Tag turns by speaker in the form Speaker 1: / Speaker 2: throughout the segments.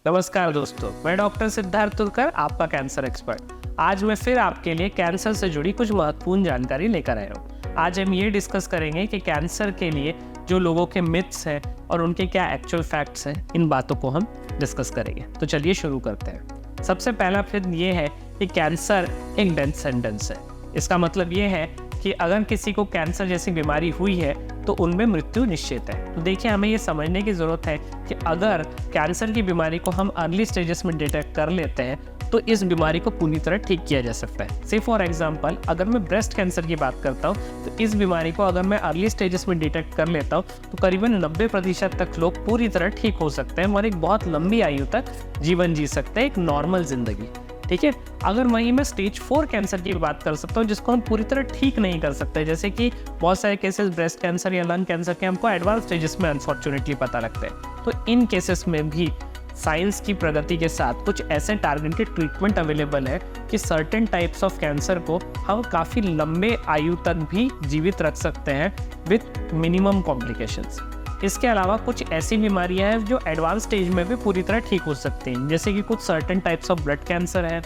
Speaker 1: नमस्कार दोस्तों, मैं डॉक्टर सिद्धार्थ तुलकर, आपका कैंसर एक्सपर्ट। आज मैं फिर आपके लिए कैंसर से जुड़ी कुछ महत्वपूर्ण जानकारी लेकर आया हूँ। आज हम ये डिस्कस करेंगे कि कैंसर के लिए जो लोगों के मिथ्स हैं और उनके क्या एक्चुअल फैक्ट्स हैं, इन बातों को हम डिस्कस करेंगे। तो चलिए शुरू करते हैं। सबसे पहला फिर ये है कि कैंसर एक डेथ सेंटेंस है। इसका मतलब ये है कि अगर किसी को कैंसर जैसी बीमारी हुई है तो उनमें मृत्यु निश्चित है। तो देखिए, हमें ये समझने की ज़रूरत है कि अगर कैंसर की बीमारी को हम अर्ली स्टेजेस में डिटेक्ट कर लेते हैं तो इस बीमारी को पूरी तरह ठीक किया जा सकता है। से फॉर एग्जांपल, अगर मैं ब्रेस्ट कैंसर की बात करता हूँ तो इस बीमारी को अगर मैं अर्ली स्टेजेस में डिटेक्ट कर लेता हूँ तो करीबन 90% तक लोग पूरी तरह ठीक हो सकते हैं और एक बहुत लंबी आयु तक जीवन जी सकते हैं, एक नॉर्मल जिंदगी। ठीक है। अगर वहीं मैं स्टेज 4 कैंसर की बात कर सकता हूँ जिसको हम पूरी तरह ठीक नहीं कर सकते, जैसे कि बहुत सारे केसेस ब्रेस्ट कैंसर या लंग कैंसर के हमको एडवांस स्टेजेस में अनफॉर्चुनेटली पता लगते हैं। तो इन केसेस में भी साइंस की प्रगति के साथ कुछ ऐसे टारगेटेड ट्रीटमेंट अवेलेबल है कि सर्टेन टाइप्स ऑफ कैंसर को हम काफ़ी लंबे आयु तक भी जीवित रख सकते हैं विथ मिनिमम कॉम्प्लिकेशंस। इसके अलावा कुछ ऐसी बीमारियां हैं जो एडवांस स्टेज में भी पूरी तरह ठीक हो सकती हैं, जैसे कि कुछ certain types of blood cancer है।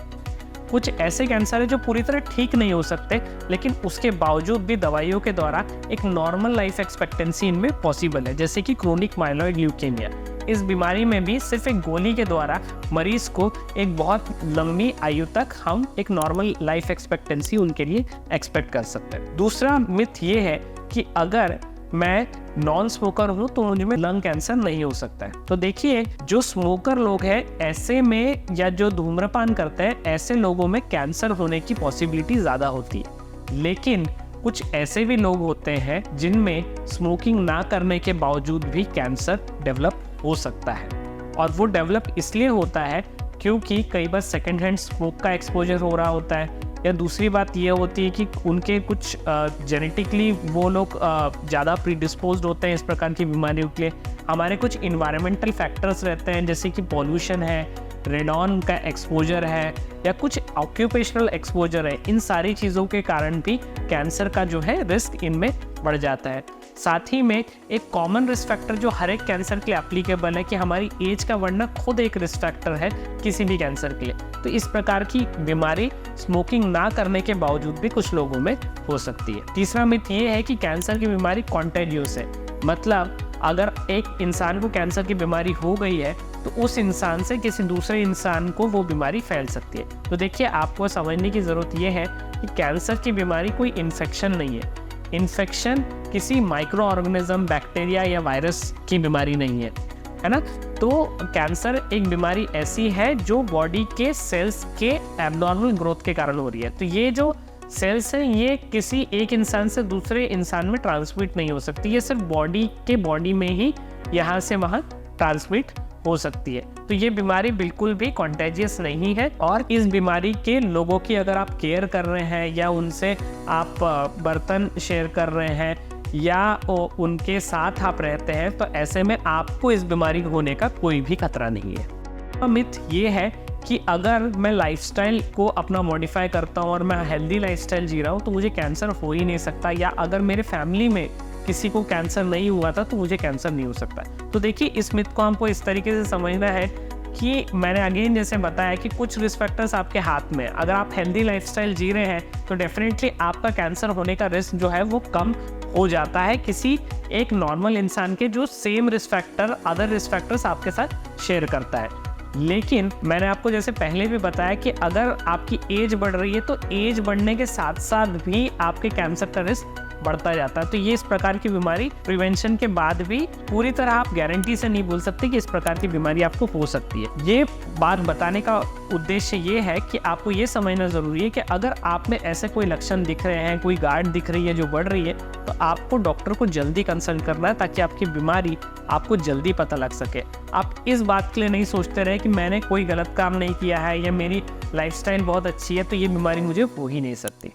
Speaker 1: कुछ ऐसे कैंसर है जो पूरी तरह ठीक नहीं हो सकते लेकिन उसके बावजूद भी दवाइयों के द्वारा एक नॉर्मल लाइफ एक्सपेक्टेंसी इनमें पॉसिबल है, जैसे कि क्रोनिक माइलॉइड ल्यूकेमिया। इस बीमारी में भी सिर्फ एक गोली के द्वारा मरीज को एक बहुत लंबी आयु तक हम एक नॉर्मल लाइफ एक्सपेक्टेंसी उनके लिए एक्सपेक्ट कर सकते हैं। दूसरा मिथ ये है कि अगर मैं नॉन स्मोकर हूँ तो मुझे में लंग कैंसर नहीं हो सकता है। तो देखिए, जो स्मोकर लोग हैं ऐसे में या जो धूम्रपान करते हैं ऐसे लोगों में कैंसर होने की पॉसिबिलिटी ज़्यादा होती है। लेकिन कुछ ऐसे भी लोग होते हैं जिनमें स्मोकिंग ना करने के बावजूद भी कैंसर डेवलप हो सकता है, और वो डेवलप इसलिए होता है क्योंकि कई बार सेकेंड हैंड स्मोक का एक्सपोजर हो रहा होता है, या दूसरी बात ये होती है कि उनके कुछ जेनेटिकली वो लोग ज़्यादा प्रीडिस्पोज्ड होते हैं इस प्रकार की बीमारियों के लिए। हमारे कुछ इन्वायरमेंटल फैक्टर्स रहते हैं, जैसे कि पॉल्यूशन है, रेडॉन का एक्सपोजर है, या कुछ ऑक्यूपेशनल एक्सपोजर है। इन सारी चीज़ों के कारण भी कैंसर का जो है रिस्क इनमें बढ़ जाता है। साथ ही में एक कॉमन रिस्क फैक्टर जो हर एक कैंसर के लिए एप्लीकेबल है कि हमारी एज का बढ़ना खुद एक रिस्क फैक्टर है किसी भी कैंसर के लिए। तो इस प्रकार की बीमारी स्मोकिंग ना करने के बावजूद भी कुछ लोगों में हो सकती है। तीसरा मिथ ये है कि कैंसर की बीमारी कॉन्टेजियस है, मतलब अगर एक इंसान को कैंसर की बीमारी हो गई है तो उस इंसान से किसी दूसरे इंसान को वो बीमारी फैल सकती है। तो देखिए, आपको समझने की ज़रूरत ये है कि कैंसर की बीमारी कोई इन्फेक्शन नहीं है। इन्फेक्शन किसी माइक्रो ऑर्गेनिज्म, बैक्टीरिया या वायरस की बीमारी नहीं है ना। तो कैंसर एक बीमारी ऐसी है जो बॉडी के सेल्स के एब्नॉर्मल ग्रोथ के कारण हो रही है। तो ये जो सेल्स हैं ये किसी एक इंसान से दूसरे इंसान में ट्रांसमिट नहीं हो सकती, ये सिर्फ बॉडी में ही यहाँ से वहाँ ट्रांसमिट हो सकती है। तो ये बीमारी बिल्कुल भी कॉन्टेजियस नहीं है, और इस बीमारी के लोगों की अगर आप केयर कर रहे हैं या उनसे आप बर्तन शेयर कर रहे हैं या उनके साथ आप रहते हैं तो ऐसे में आपको इस बीमारी होने का कोई भी खतरा नहीं है। मिथ ये है कि अगर मैं लाइफस्टाइल को अपना मॉडिफाई करता हूँ और मैं हेल्दी लाइफस्टाइल जी रहा हूँ तो मुझे कैंसर हो ही नहीं सकता, या अगर मेरे फैमिली में किसी को कैंसर नहीं हुआ था तो मुझे कैंसर नहीं हो सकता। तो देखिए, इस मिथ को हमको इस तरीके से समझना है कि मैंने अगेन जैसे बताया कि कुछ रिस्क फैक्टर्स आपके हाथ में, अगर आप हेल्दी लाइफस्टाइल जी रहे हैं तो डेफिनेटली आपका कैंसर होने का रिस्क जो है वो कम हो जाता है किसी एक नॉर्मल इंसान के जो same risk factor, other risk factors आपके साथ शेयर करता है। लेकिन मैंने आपको जैसे पहले भी बताया कि अगर आपकी एज बढ़ रही है तो एज बढ़ने के साथ साथ भी आपके कैंसर का रिस्क बढ़ता जाता है। तो ये इस प्रकार की बीमारी प्रिवेंशन के बाद भी पूरी तरह आप गारंटी से नहीं बोल सकते कि इस प्रकार की बीमारी आपको हो सकती है। ये बात बताने का उद्देश्य ये है कि आपको ये समझना ज़रूरी है कि अगर आप में ऐसे कोई लक्षण दिख रहे हैं, कोई गांठ दिख रही है जो बढ़ रही है, तो आपको डॉक्टर को जल्दी कंसल्ट करना है ताकि आपकी बीमारी आपको जल्दी पता लग सके। आप इस बात के लिए नहीं सोचते रहे कि मैंने कोई गलत काम नहीं किया है या मेरी लाइफस्टाइल बहुत अच्छी है तो ये बीमारी मुझे हो ही नहीं सकती।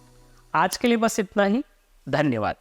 Speaker 1: आज के लिए बस इतना ही। धन्यवाद।